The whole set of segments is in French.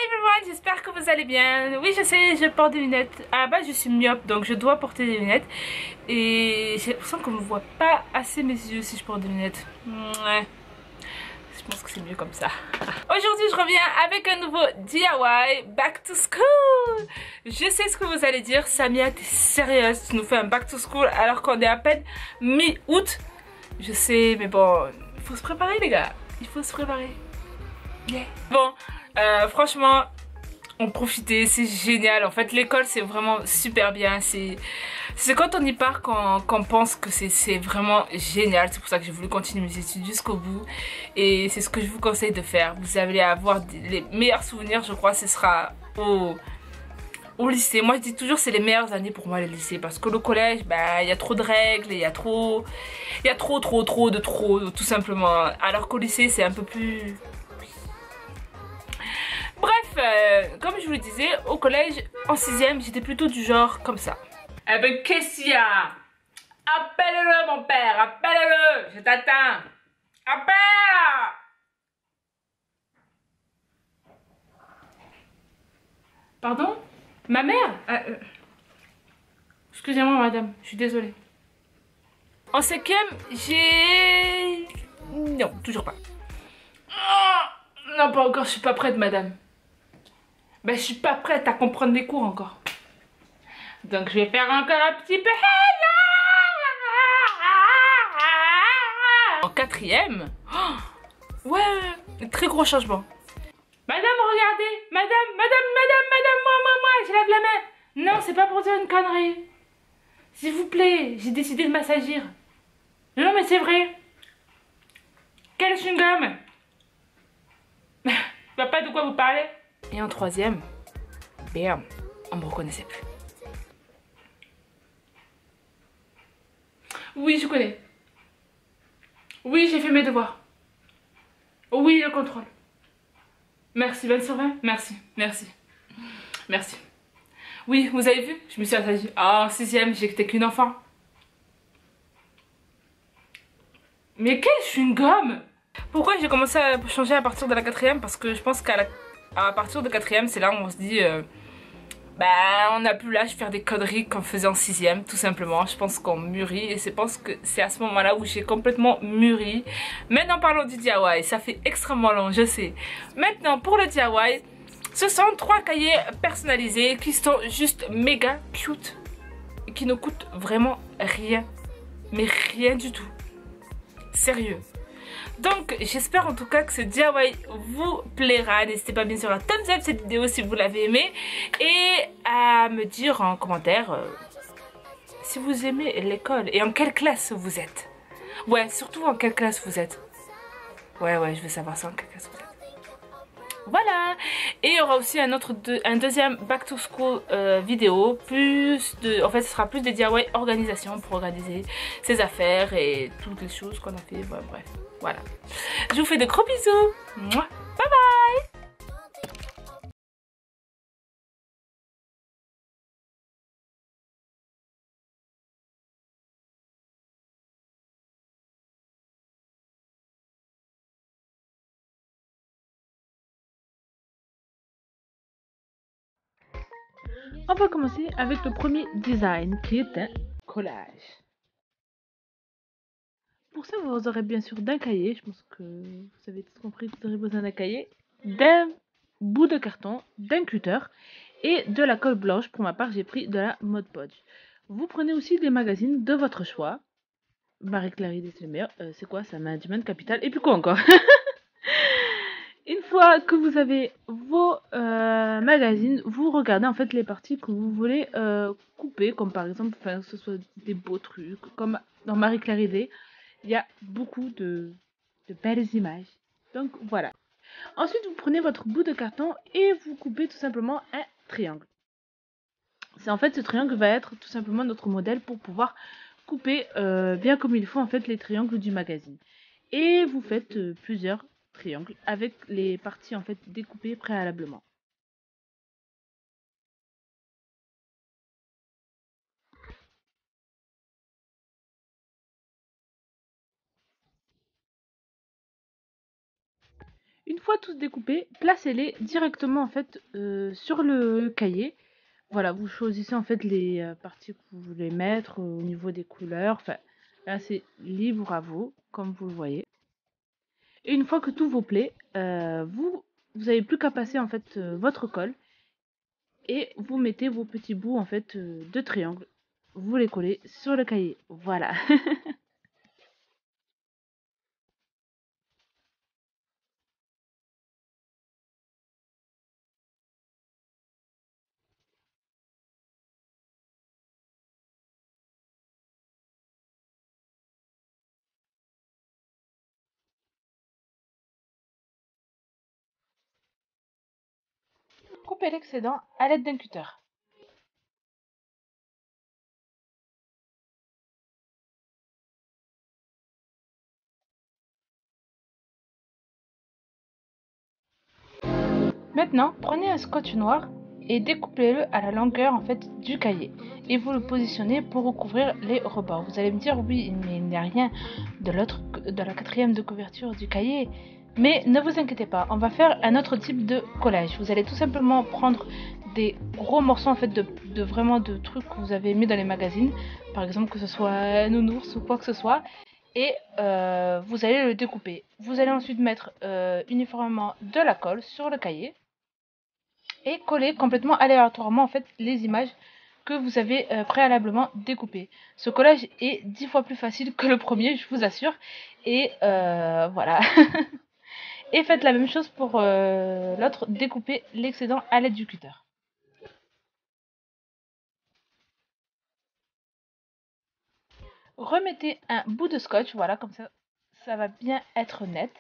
everyone, j'espère que vous allez bien. Oui, je sais, je porte des lunettes. À la base, je suis myope, donc je dois porter des lunettes. Et j'ai l'impression qu'on ne voit pas assez mes yeux si je porte des lunettes. Ouais, je pense que c'est mieux comme ça. Aujourd'hui, je reviens avec un nouveau DIY Back to School. Je sais ce que vous allez dire. Samia, t'es sérieuse? Tu nous fais un Back to School alors qu'on est à peine mi-août? Je sais, mais bon, il faut se préparer, les gars. Il faut se préparer. Yeah. Bon, franchement, on profitait, c'est génial. En fait, l'école, c'est vraiment super bien. C'est quand on y part qu'on pense que c'est vraiment génial. C'est pour ça que j'ai voulu continuer mes études jusqu'au bout. Et c'est ce que je vous conseille de faire. Vous allez avoir les meilleurs souvenirs, je crois, ce sera au lycée. Moi, je dis toujours, c'est les meilleures années pour moi, le lycée. Parce que le collège, bah, il y a trop de règles, il y a trop, tout simplement. Alors qu'au lycée, c'est un peu plus... Bref, comme je vous le disais, au collège, en 6ème, j'étais plutôt du genre comme ça. Eh ben, qu'est-ce qu'il y a? Appelle-le, mon père, appelle-le, je t'attends. Appelle! Pardon? Ma mère? Excusez-moi, madame, je suis désolée. En 5ème, j'ai... Non, toujours pas. Oh, non, pas encore, je suis pas prête, madame. Ben, je suis pas prête à comprendre les cours encore. Donc, je vais faire encore un petit peu... En 4ème, oh, ouais, très gros changement. Madame, regardez, madame, moi, je lève la main. Non, c'est pas pour dire une connerie. S'il vous plaît, j'ai décidé de m'assagir. Non, mais c'est vrai. Quel chewing-gum? Je vois pas de quoi vous parlez. Et en 3ème, bam, on me reconnaissait plus. Oui, je connais. Oui, j'ai fait mes devoirs. Oui, le contrôle. Merci, 20 sur 20. Merci, merci. Merci. Oui, vous avez vu, je me suis assagie. Ah, en 6ème, j'étais qu'une enfant. Mais quel chewing-gum! Pourquoi j'ai commencé à changer à partir de la 4ème? Parce que je pense à partir de 4ème, c'est là où on se dit... bah, on n'a plus l'âge de faire des conneries qu'on faisait en 6ème, tout simplement. Je pense qu'on mûrit et je pense que c'est à ce moment-là où j'ai complètement mûri. Maintenant, parlons du DIY. Ça fait extrêmement long, je sais. Maintenant, pour le DIY, ce sont 3 cahiers personnalisés qui sont juste méga cute et qui ne coûtent vraiment rien. Mais rien du tout. Sérieux. Donc j'espère en tout cas que ce DIY vous plaira. N'hésitez pas bien sûr à thumbs up cette vidéo si vous l'avez aimé et à me dire en commentaire si vous aimez l'école et en quelle classe vous êtes. Ouais, surtout en quelle classe vous êtes. Ouais, je veux savoir ça, en quelle classe vous êtes. Voilà. Et il y aura aussi un deuxième back to school vidéo. En fait, ce sera plus des DIY organisation pour organiser ses affaires et toutes les choses qu'on a fait. Bref, voilà. Je vous fais de gros bisous. Mouah. Bye bye. On va commencer avec le premier design qui est un collage. Pour ça, vous aurez bien sûr d'un cahier, je pense que vous avez tous compris, vous aurez besoin d'un cahier, d'un bout de carton, d'un cutter et de la colle blanche. Pour ma part, j'ai pris de la Mod Podge. Vous prenez aussi des magazines de votre choix. Marie Claire, c'est le meilleur. C'est quoi ça? Management Capital. Et puis quoi encore? Une fois que vous avez vos magazines, vous regardez en fait les parties que vous voulez couper, comme par exemple, que ce soit des beaux trucs, comme dans Marie Claire Idée, il y a beaucoup de belles images. Donc voilà. Ensuite, vous prenez votre bout de carton et vous coupez tout simplement un triangle. C'est en fait ce triangle va être tout simplement notre modèle pour pouvoir couper bien comme il faut en fait les triangles du magazine. Et vous faites plusieurs triangles avec les parties en fait découpées préalablement. Une fois tous découpés, placez-les directement en fait sur le cahier. Voilà, vous choisissez en fait les parties que vous voulez mettre au niveau des couleurs. Enfin, là c'est libre à vous, comme vous le voyez. Et une fois que tout vous plaît, vous avez plus qu'à passer en fait votre colle et vous mettez vos petits bouts en fait de triangle. Vous les collez sur le cahier. Voilà. Coupez l'excédent à l'aide d'un cutter. Maintenant, prenez un scotch noir et découpez-le à la longueur en fait du cahier et vous le positionnez pour recouvrir les rebords. Vous allez me dire oui, mais il n'y a rien de la quatrième de couverture du cahier. Mais ne vous inquiétez pas, on va faire un autre type de collage. Vous allez tout simplement prendre des gros morceaux en fait vraiment de trucs que vous avez mis dans les magazines, par exemple que ce soit un nounours ou quoi que ce soit, et vous allez le découper. Vous allez ensuite mettre uniformément de la colle sur le cahier et coller complètement aléatoirement en fait les images que vous avez préalablement découpées. Ce collage est 10 fois plus facile que le premier, je vous assure. Et voilà. Et faites la même chose pour l'autre, découpez l'excédent à l'aide du cutter. Remettez un bout de scotch, voilà, comme ça va bien être net.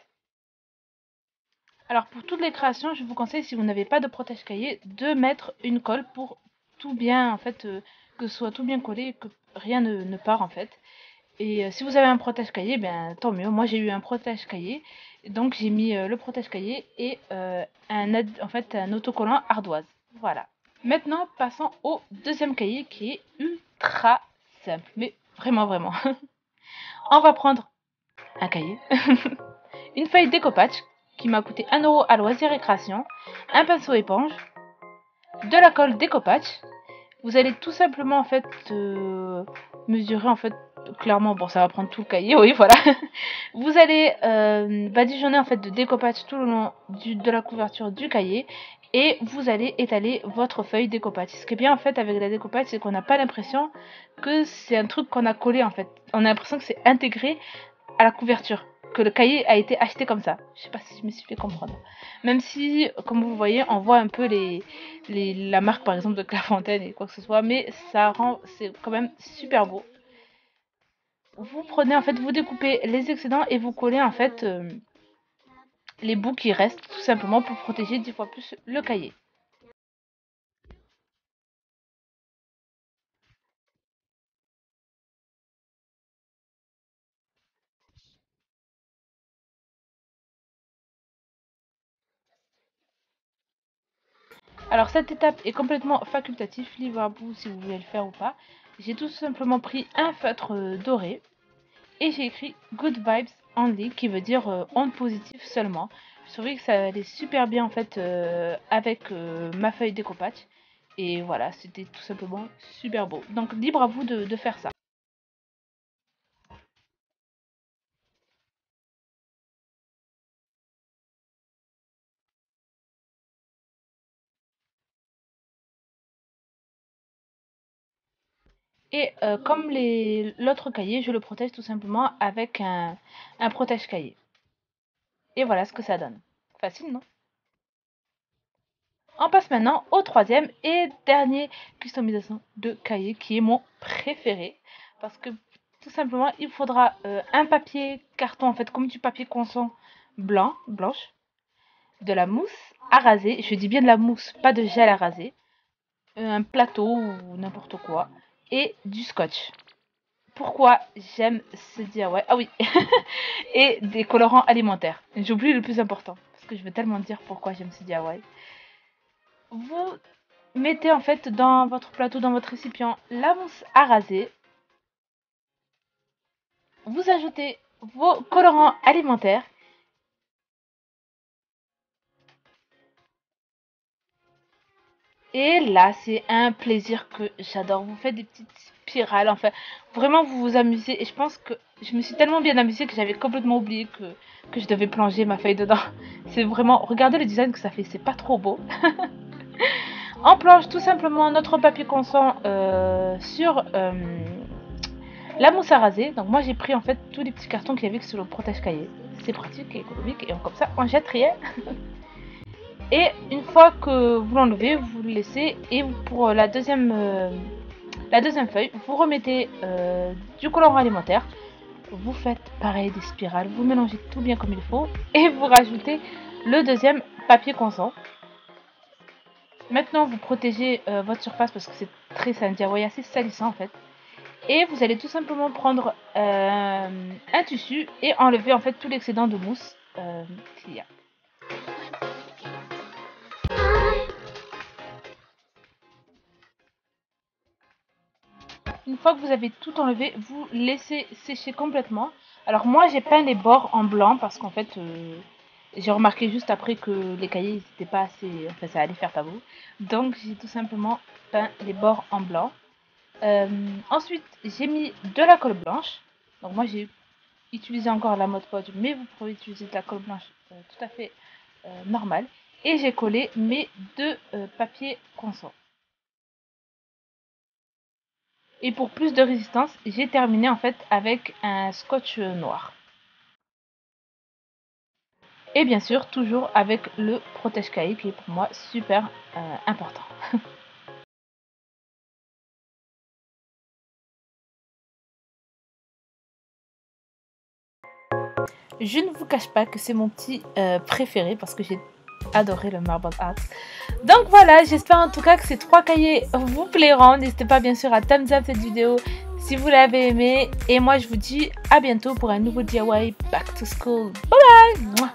Alors pour toutes les créations, je vous conseille, si vous n'avez pas de protège-cahier, de mettre une colle pour tout bien, en fait, que ce soit tout bien collé et que rien ne part en fait. Et si vous avez un protège-cahier, ben tant mieux. Moi j'ai eu un protège-cahier, donc j'ai mis le protège-cahier et en fait, un autocollant ardoise. Voilà. Maintenant, passons au deuxième cahier qui est ultra simple, mais vraiment. On va prendre un cahier, une feuille découpage qui m'a coûté 1 € à Loisirs et Création, un pinceau éponge, de la colle découpage. Vous allez tout simplement en fait mesurer en fait clairement, bon ça va prendre tout le cahier, oui voilà. Vous allez badigeonner en fait de découpage tout le long de la couverture du cahier et vous allez étaler votre feuille découpage. Ce qui est bien en fait avec la découpage, c'est qu'on n'a pas l'impression que c'est un truc qu'on a collé en fait. On a l'impression que c'est intégré à la couverture, que le cahier a été acheté comme ça. Je sais pas si je me suis fait comprendre. Même si, comme vous voyez, on voit un peu la marque par exemple de Clairefontaine et quoi que ce soit, mais ça rend, c'est quand même super beau. Vous prenez en fait, vous découpez les excédents et vous collez en fait les bouts qui restent tout simplement pour protéger 10 fois plus le cahier. Alors cette étape est complètement facultative, libre à vous si vous voulez le faire ou pas. J'ai tout simplement pris un feutre doré et j'ai écrit Good Vibes Only qui veut dire onde positive seulement. Je trouvais que ça allait super bien en fait avec ma feuille découpage et voilà, c'était tout simplement super beau. Donc libre à vous de faire ça. Et comme l'autre cahier, je le protège tout simplement avec un protège-cahier. Et voilà ce que ça donne. Facile, non? On passe maintenant au troisième et dernier customisation de cahier qui est mon préféré. Parce que tout simplement, il faudra un papier carton, en fait, comme du papier constant blanche, de la mousse à raser. Je dis bien de la mousse, pas de gel à raser. Un plateau ou n'importe quoi. Et du scotch. Pourquoi j'aime ce DIY? Ah oui, et des colorants alimentaires. J'oublie le plus important, parce que je veux tellement dire pourquoi j'aime ce DIY. Vous mettez en fait dans votre plateau, dans votre récipient, la mousse à raser. Vous ajoutez vos colorants alimentaires Et là, c'est un plaisir que j'adore. Vous faites des petites spirales, enfin, vraiment vous vous amusez. Et je pense que je me suis tellement bien amusée que j'avais complètement oublié que je devais plonger ma feuille dedans. C'est vraiment, regardez le design que ça fait, c'est pas trop beau. On plonge tout simplement notre papier consent sur la mousse à raser. Donc moi j'ai pris en fait tous les petits cartons qu'il y avait sur le protège-cahier. C'est pratique et économique et comme ça on jette rien. Et une fois que vous l'enlevez, vous le laissez et pour la deuxième feuille, vous remettez du colorant alimentaire. Vous faites pareil des spirales, vous mélangez tout bien comme il faut et vous rajoutez le deuxième papier consent. Maintenant vous protégez votre surface parce que c'est très assez salissant en fait. Et vous allez tout simplement prendre un tissu et enlever en fait tout l'excédent de mousse qu'il y a. Une fois que vous avez tout enlevé, vous laissez sécher complètement. Alors moi j'ai peint les bords en blanc parce qu'en fait j'ai remarqué juste après que les cahiers n'étaient pas assez, enfin ça allait faire tabou. Donc j'ai tout simplement peint les bords en blanc. Ensuite j'ai mis de la colle blanche. Donc moi j'ai utilisé encore la Mod Podge, mais vous pouvez utiliser de la colle blanche tout à fait normale. Et j'ai collé mes deux papiers consent. Et pour plus de résistance, j'ai terminé en fait avec un scotch noir. Et bien sûr, toujours avec le protège-cahier qui est pour moi super important. Je ne vous cache pas que c'est mon petit préféré parce que j'ai adoré le marble art. Donc voilà, j'espère en tout cas que ces 3 cahiers vous plairont. N'hésitez pas bien sûr à thumbs up cette vidéo si vous l'avez aimé. Et moi je vous dis à bientôt pour un nouveau DIY Back to School. Bye bye.